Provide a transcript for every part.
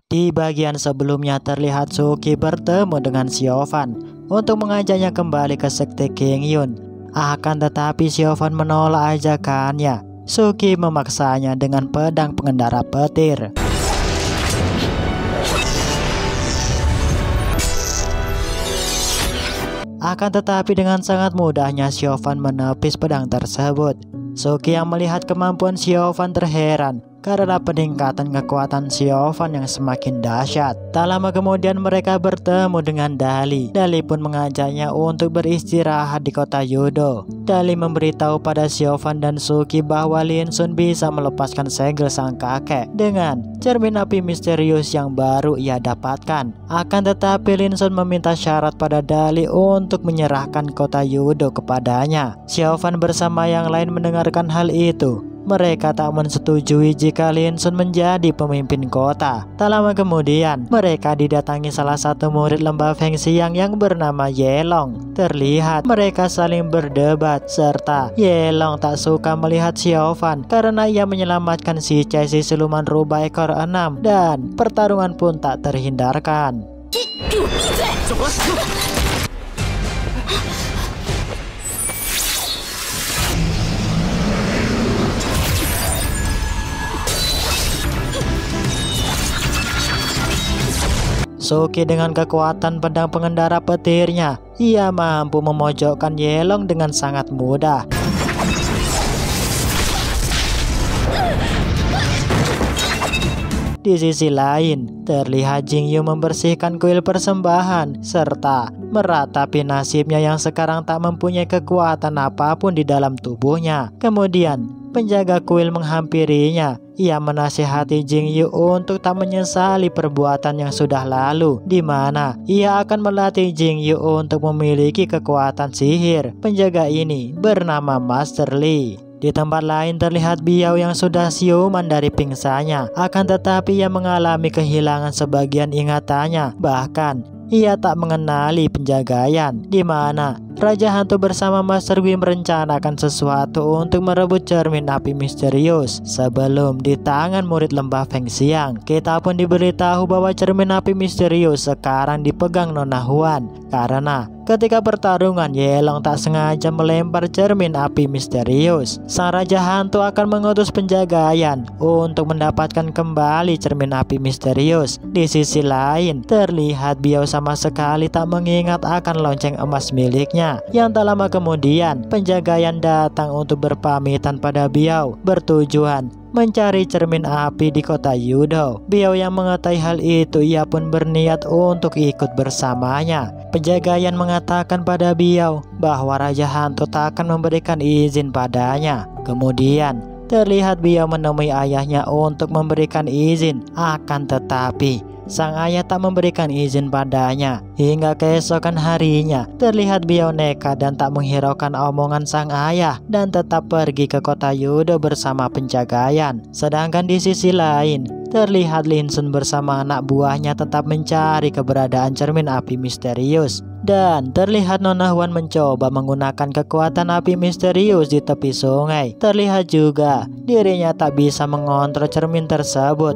Di bagian sebelumnya terlihat Suki bertemu dengan Siofan untuk mengajaknya kembali ke sekte Qingyun. Akan tetapi Siofan menolak ajakannya. Suki memaksanya dengan pedang pengendara petir. Akan tetapi dengan sangat mudahnya Siofan menepis pedang tersebut. Suki yang melihat kemampuan Siofan terheran karena peningkatan kekuatan Siofan yang semakin dahsyat. Tak lama kemudian mereka bertemu dengan Dali. Dali pun mengajaknya untuk beristirahat di kota Yudo. Dali memberitahu pada Siofan dan Suki bahwa Lin Sun bisa melepaskan segel sang kakek dengan cermin api misterius yang baru ia dapatkan. Akan tetapi Lin Sun meminta syarat pada Dali untuk menyerahkan kota Yudo kepadanya. Siofan bersama yang lain mendengarkan hal itu. Mereka tak menyetujui jika Lin Sun menjadi pemimpin kota. Tak lama kemudian, mereka didatangi salah satu murid lembah Feng Xiang yang bernama Yelong. Terlihat mereka saling berdebat, serta Yelong tak suka melihat Siofan karena ia menyelamatkan si Chai si siluman rubah ekor 6 dan pertarungan pun tak terhindarkan. Suki dengan kekuatan pedang pengendara petirnya, ia mampu memojokkan Yelong dengan sangat mudah. Di sisi lain, terlihat Jingyu membersihkan kuil persembahan serta meratapi nasibnya yang sekarang tak mempunyai kekuatan apapun di dalam tubuhnya. Kemudian, penjaga kuil menghampirinya. Ia menasihati Jingyu untuk tak menyesali perbuatan yang sudah lalu, di mana ia akan melatih Jingyu untuk memiliki kekuatan sihir. Penjaga ini bernama Master Li. Di tempat lain terlihat Biao yang sudah siuman dari pingsannya. Akan tetapi ia mengalami kehilangan sebagian ingatannya. Bahkan ia tak mengenali penjagaian, di mana Raja Hantu bersama Master Wi merencanakan sesuatu untuk merebut cermin api misterius sebelum di tangan murid lembah Feng Xiang. Kita pun diberitahu bahwa cermin api misterius sekarang dipegang Nona Huan karena ketika pertarungan Yelong tak sengaja melempar cermin api misterius. Sang Raja Hantu akan mengutus penjagaian untuk mendapatkan kembali cermin api misterius. Di sisi lain, terlihat Biao sama sekali tak mengingat akan lonceng emas miliknya. Yang tak lama kemudian, penjagaian datang untuk berpamitan pada Biao, bertujuan mencari cermin api di kota Yudo. Biao yang mengetahui hal itu, ia pun berniat untuk ikut bersamanya. Penjagaian mengatakan pada Biao bahwa Raja Hantu tak akan memberikan izin padanya. Kemudian terlihat Biao menemui ayahnya untuk memberikan izin. Akan tetapi sang ayah tak memberikan izin padanya. Hingga keesokan harinya, terlihat Biao nekat dan tak menghiraukan omongan sang ayah dan tetap pergi ke kota Yudo bersama penjagaian. Sedangkan di sisi lain, terlihat Lin Sun bersama anak buahnya tetap mencari keberadaan cermin api misterius. Dan terlihat Nona Huan mencoba menggunakan kekuatan api misterius di tepi sungai. Terlihat juga dirinya tak bisa mengontrol cermin tersebut.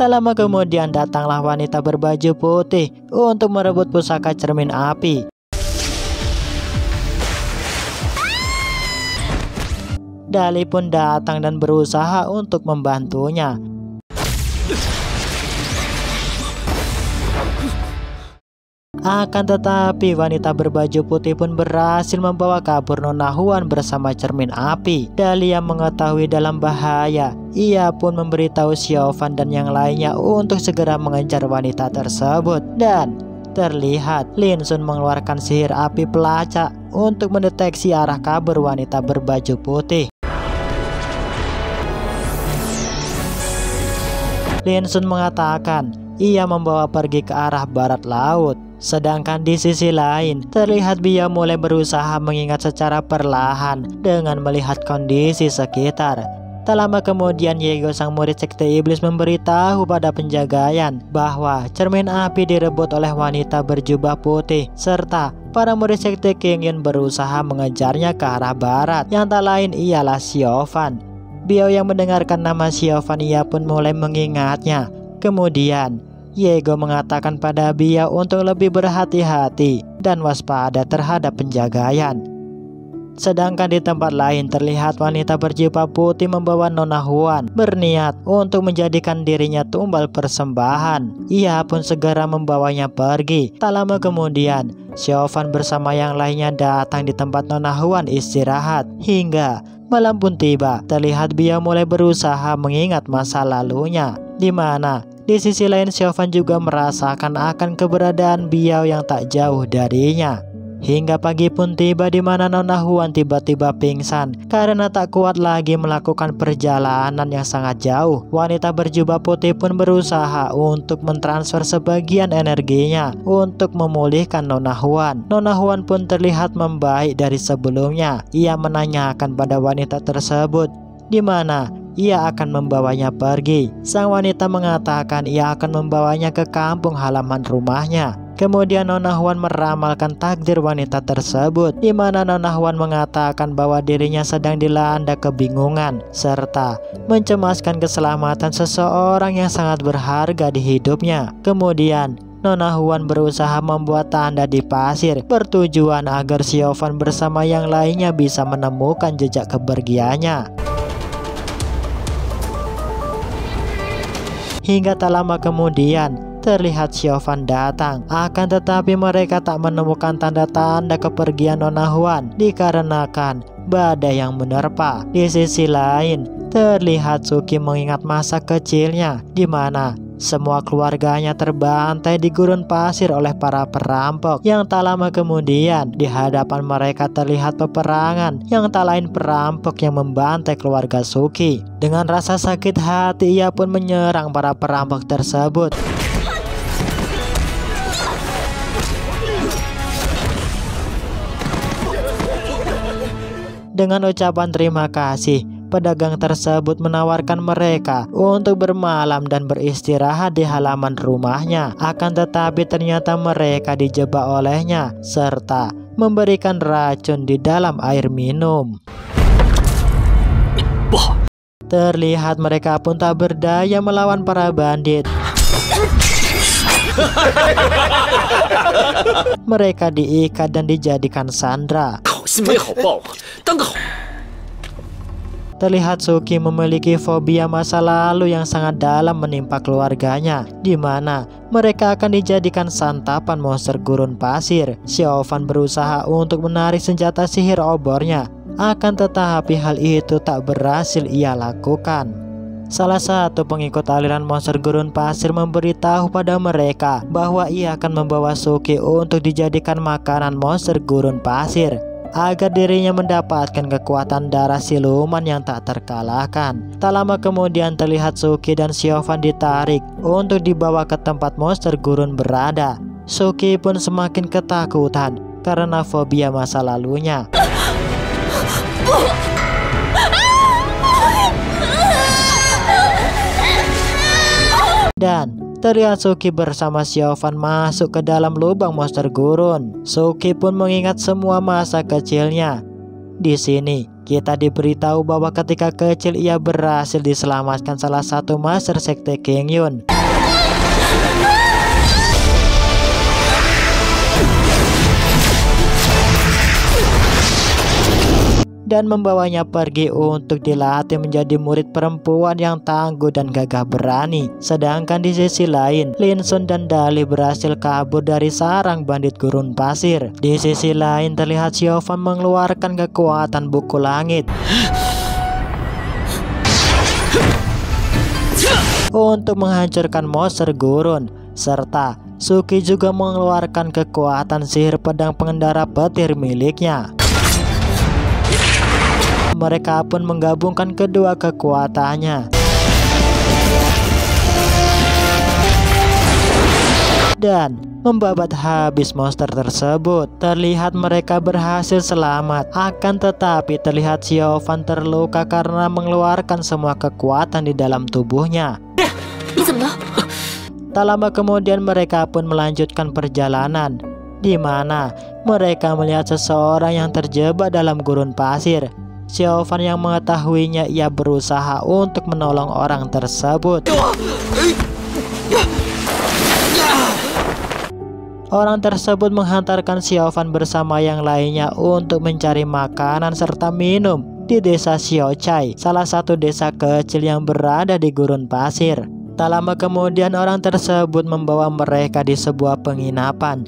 Tak lama kemudian datanglah wanita berbaju putih untuk merebut pusaka cermin api. Dali pun datang dan berusaha untuk membantunya. Akan tetapi wanita berbaju putih pun berhasil membawa kabur Nona Huan bersama cermin api. Dali yang mengetahui dalam bahaya, ia pun memberitahu Siofan dan yang lainnya untuk segera mengejar wanita tersebut. Dan terlihat Lin Sun mengeluarkan sihir api pelacak untuk mendeteksi arah kabur wanita berbaju putih. Lin Sun mengatakan ia membawa pergi ke arah barat laut. Sedangkan di sisi lain, terlihat Bia mulai berusaha mengingat secara perlahan dengan melihat kondisi sekitar. Tak lama kemudian Yego sang murid sekte iblis memberitahu pada penjagayan bahwa cermin api direbut oleh wanita berjubah putih, serta para murid sekte Qingyun berusaha mengejarnya ke arah barat, yang tak lain ialah Xiaofan. Biao yang mendengarkan nama Xiaofan ia pun mulai mengingatnya. Kemudian Yego mengatakan pada Bia untuk lebih berhati-hati dan waspada terhadap penjagayan. Sedangkan di tempat lain terlihat wanita berjubah putih membawa Nona Huan berniat untuk menjadikan dirinya tumbal persembahan. Ia pun segera membawanya pergi. Tak lama kemudian Xiaofan bersama yang lainnya datang di tempat Nona Huan istirahat. Hingga malam pun tiba, terlihat Bia mulai berusaha mengingat masa lalunya, di mana di sisi lain Xiaofan juga merasakan akan keberadaan Biao yang tak jauh darinya. Hingga pagi pun tiba di mana Nona Huan tiba-tiba pingsan karena tak kuat lagi melakukan perjalanan yang sangat jauh. Wanita berjubah putih pun berusaha untuk mentransfer sebagian energinya untuk memulihkan Nona Huan. Nona Huan pun terlihat membaik dari sebelumnya. Ia menanyakan pada wanita tersebut di mana ia akan membawanya pergi. Sang wanita mengatakan ia akan membawanya ke kampung halaman rumahnya. Kemudian Nona Huan meramalkan takdir wanita tersebut, di mana Nona Huan mengatakan bahwa dirinya sedang dilanda kebingungan serta mencemaskan keselamatan seseorang yang sangat berharga di hidupnya. Kemudian Nona Huan berusaha membuat tanda di pasir bertujuan agar Xiaofan bersama yang lainnya bisa menemukan jejak kepergiannya. Hingga tak lama kemudian terlihat Xiaofan datang, akan tetapi mereka tak menemukan tanda-tanda kepergian Nona Huan dikarenakan badai yang menerpa. Di sisi lain terlihat Suki mengingat masa kecilnya di mana semua keluarganya terbantai di gurun pasir oleh para perampok. Yang tak lama kemudian di hadapan mereka terlihat peperangan yang tak lain perampok yang membantai keluarga Suki. Dengan rasa sakit hati ia pun menyerang para perampok tersebut. Dengan ucapan terima kasih, pedagang tersebut menawarkan mereka untuk bermalam dan beristirahat di halaman rumahnya. Akan tetapi ternyata mereka dijebak olehnya serta memberikan racun di dalam air minum. Terlihat mereka pun tak berdaya melawan para bandit. Mereka diikat dan dijadikan sandera. Terlihat Suki memiliki fobia masa lalu yang sangat dalam menimpa keluarganya, di mana mereka akan dijadikan santapan monster gurun pasir. Xiaofan berusaha untuk menarik senjata sihir obornya, akan tetapi hal itu tak berhasil ia lakukan. Salah satu pengikut aliran monster gurun pasir memberitahu pada mereka bahwa ia akan membawa Suki untuk dijadikan makanan monster gurun pasir agar dirinya mendapatkan kekuatan darah siluman yang tak terkalahkan. Tak lama kemudian terlihat Suki dan Xiaofan ditarik untuk dibawa ke tempat monster gurun berada. Suki pun semakin ketakutan karena fobia masa lalunya. Dan terlihat Suki bersama Xiaofan masuk ke dalam lubang monster gurun. Suki pun mengingat semua masa kecilnya. Di sini kita diberitahu bahwa ketika kecil ia berhasil diselamatkan salah satu master sekte Qingyun dan membawanya pergi untuk dilatih menjadi murid perempuan yang tangguh dan gagah berani. Sedangkan di sisi lain, Lin Sun dan Dali berhasil kabur dari sarang bandit gurun pasir. Di sisi lain terlihat Xiaofan mengeluarkan kekuatan buku langit untuk menghancurkan monster gurun serta Suki juga mengeluarkan kekuatan sihir pedang pengendara petir miliknya. Mereka pun menggabungkan kedua kekuatannya dan membabat habis monster tersebut. Terlihat mereka berhasil selamat, akan tetapi terlihat Xiaofan terluka karena mengeluarkan semua kekuatan di dalam tubuhnya. Tak lama kemudian mereka pun melanjutkan perjalanan, di mana mereka melihat seseorang yang terjebak dalam gurun pasir. Xiaofan yang mengetahuinya, ia berusaha untuk menolong orang tersebut. Orang tersebut menghantarkan Xiaofan bersama yang lainnya untuk mencari makanan serta minum di desa Xiaochai, salah satu desa kecil yang berada di gurun pasir. Tak lama kemudian orang tersebut membawa mereka di sebuah penginapan,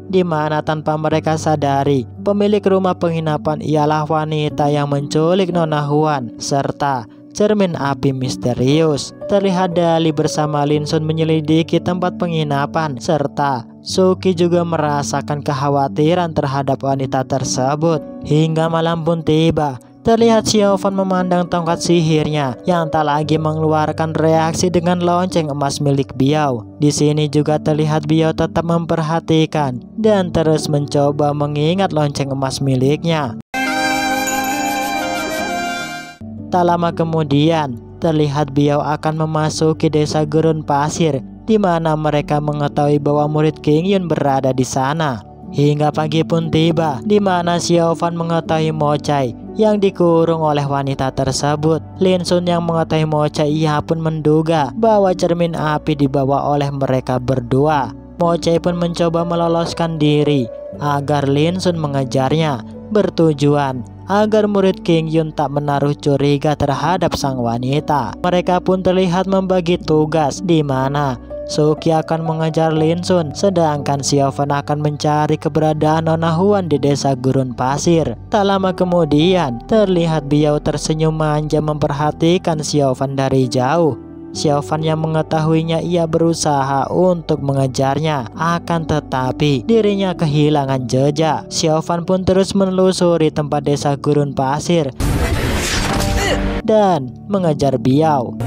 di mana tanpa mereka sadari, pemilik rumah penginapan ialah wanita yang menculik Nona Huan serta cermin api misterius. Terlihat Dali bersama Lin Sun menyelidiki tempat penginapan, serta Suki juga merasakan kekhawatiran terhadap wanita tersebut. Hingga malam pun tiba. Terlihat Xiaofan memandang tongkat sihirnya yang tak lagi mengeluarkan reaksi dengan lonceng emas milik Biao. Di sini juga terlihat Biao tetap memperhatikan dan terus mencoba mengingat lonceng emas miliknya. Tak lama kemudian, terlihat Biao akan memasuki desa gurun pasir, di mana mereka mengetahui bahwa murid King Yun berada di sana. Hingga pagi pun tiba, di mana Xiaofan mengetahui Mo Chai yang dikurung oleh wanita tersebut. Lin Sun yang mengetahui Mo Chai, ia pun menduga bahwa cermin api dibawa oleh mereka berdua. Mo Chai pun mencoba meloloskan diri agar Lin Sun mengejarnya, bertujuan agar murid King Yun tak menaruh curiga terhadap sang wanita. Mereka pun terlihat membagi tugas, di mana Suki akan mengejar Lin Sun, sedangkan Xiaofan akan mencari keberadaan Nona Huan di desa gurun pasir. Tak lama kemudian, terlihat Biao tersenyum manja memperhatikan Xiaofan dari jauh. Xiaofan yang mengetahuinya, ia berusaha untuk mengejarnya, akan tetapi dirinya kehilangan jejak. Xiaofan pun terus menelusuri tempat desa gurun pasir dan mengejar Biao.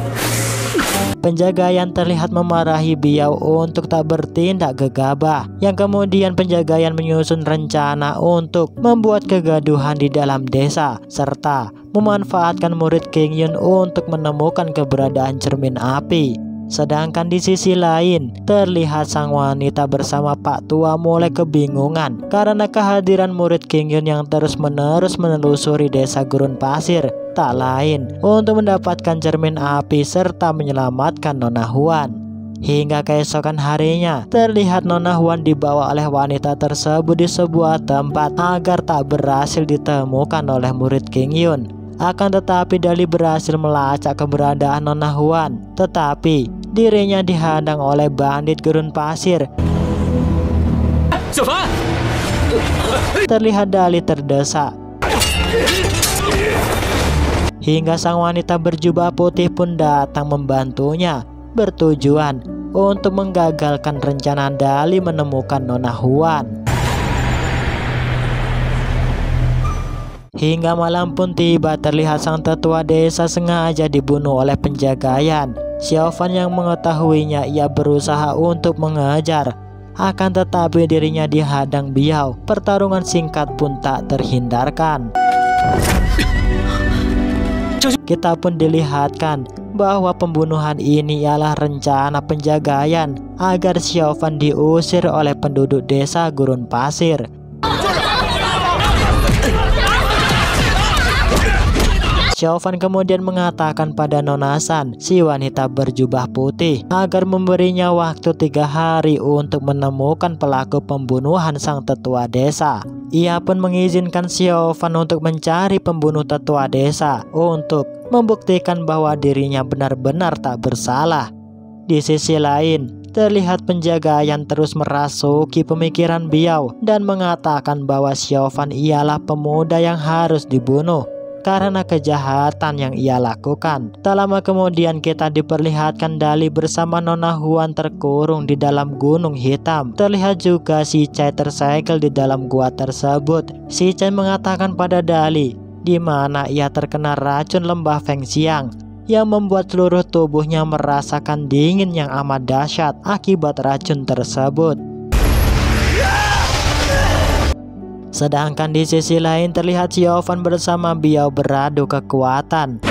Penjaga yang terlihat memarahi Biao untuk tak bertindak gegabah, yang kemudian penjaga yang menyusun rencana untuk membuat kegaduhan di dalam desa, serta memanfaatkan murid King Yun untuk menemukan keberadaan cermin api. Sedangkan di sisi lain, terlihat sang wanita bersama Pak Tua mulai kebingungan karena kehadiran murid King Yun yang terus-menerus menelusuri desa gurun pasir, tak lain untuk mendapatkan cermin api serta menyelamatkan Nona Huan. Hingga keesokan harinya, terlihat Nona Huan dibawa oleh wanita tersebut di sebuah tempat agar tak berhasil ditemukan oleh murid King Yun. Akan tetapi Dali berhasil melacak keberadaan Nona Huan, tetapi dirinya dihadang oleh bandit gurun pasir. Terlihat Dali terdesak, hingga sang wanita berjubah putih pun datang membantunya, bertujuan untuk menggagalkan rencana Dali menemukan Nona Huan. Hingga malam pun tiba, terlihat sang tetua desa sengaja dibunuh oleh penjagayan. Xiaofan yang mengetahuinya, ia berusaha untuk mengejar, akan tetapi dirinya dihadang Biao. Pertarungan singkat pun tak terhindarkan. Kita pun dilihatkan bahwa pembunuhan ini ialah rencana penjagayan agar Xiaofan diusir oleh penduduk desa gurun pasir. Xiaofan kemudian mengatakan pada Nona San, si wanita berjubah putih, agar memberinya waktu 3 hari untuk menemukan pelaku pembunuhan sang tetua desa. Ia pun mengizinkan Xiaofan untuk mencari pembunuh tetua desa untuk membuktikan bahwa dirinya benar-benar tak bersalah. Di sisi lain, terlihat penjagayan terus merasuki pemikiran Biao dan mengatakan bahwa Xiaofan ialah pemuda yang harus dibunuh. karena kejahatan yang ia lakukan. Tak lama kemudian kita diperlihatkan Dali bersama Nona Huan terkurung di dalam gunung hitam. Terlihat juga si Chai tersegel di dalam gua tersebut. Si Chai mengatakan pada Dali di mana ia terkena racun lembah Fengxiang yang membuat seluruh tubuhnya merasakan dingin yang amat dahsyat akibat racun tersebut. Sedangkan di sisi lain terlihat Xiaofan bersama Biao beradu kekuatan.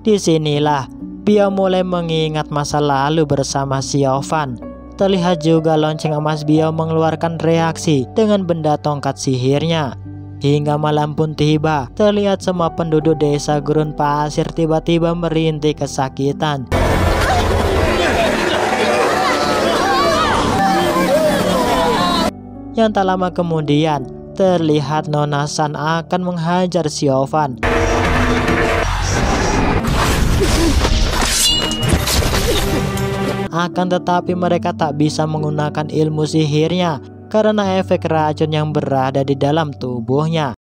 Disinilah Biao mulai mengingat masa lalu bersama Xiaofan. Terlihat juga lonceng emas Biao mengeluarkan reaksi dengan benda tongkat sihirnya. Hingga malam pun tiba, terlihat semua penduduk desa Gurun Pasir tiba-tiba merintih kesakitan. Yang tak lama kemudian, terlihat Nona San akan menghajar Xiaofan. Akan tetapi mereka tak bisa menggunakan ilmu sihirnya karena efek racun yang berada di dalam tubuhnya.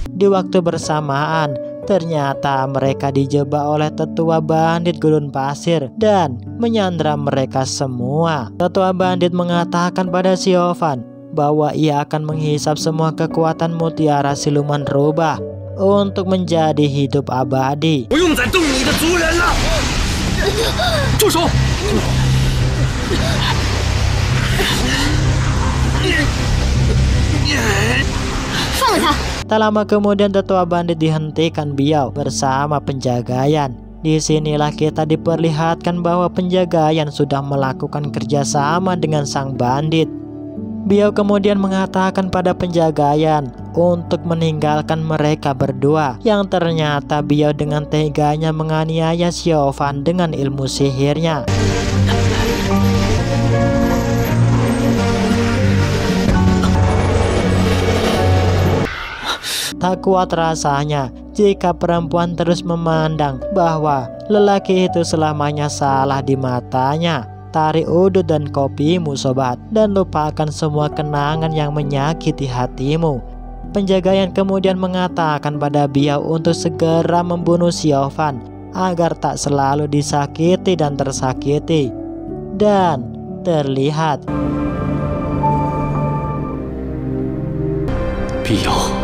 Di waktu bersamaan, ternyata mereka dijebak oleh tetua bandit Gurun Pasir dan menyandra mereka semua. Tetua bandit mengatakan pada Xiaofan bahwa ia akan menghisap semua kekuatan mutiara siluman rubah untuk menjadi hidup abadi. Tak lama kemudian tetua bandit dihentikan Biao bersama penjagayan. Disinilah kita diperlihatkan bahwa penjagayan sudah melakukan kerjasama dengan sang bandit. Biao kemudian mengatakan pada penjagayan untuk meninggalkan mereka berdua, yang ternyata Biao dengan teganya menganiaya Xiaofan dengan ilmu sihirnya. Tak kuat rasanya jika perempuan terus memandang bahwa lelaki itu selamanya salah di matanya. Tarik udut dan kopimu sobat, dan lupakan semua kenangan yang menyakiti hatimu. Penjagayan kemudian mengatakan pada Biao untuk segera membunuh Xiaofan agar tak selalu disakiti dan tersakiti. Dan terlihat Biao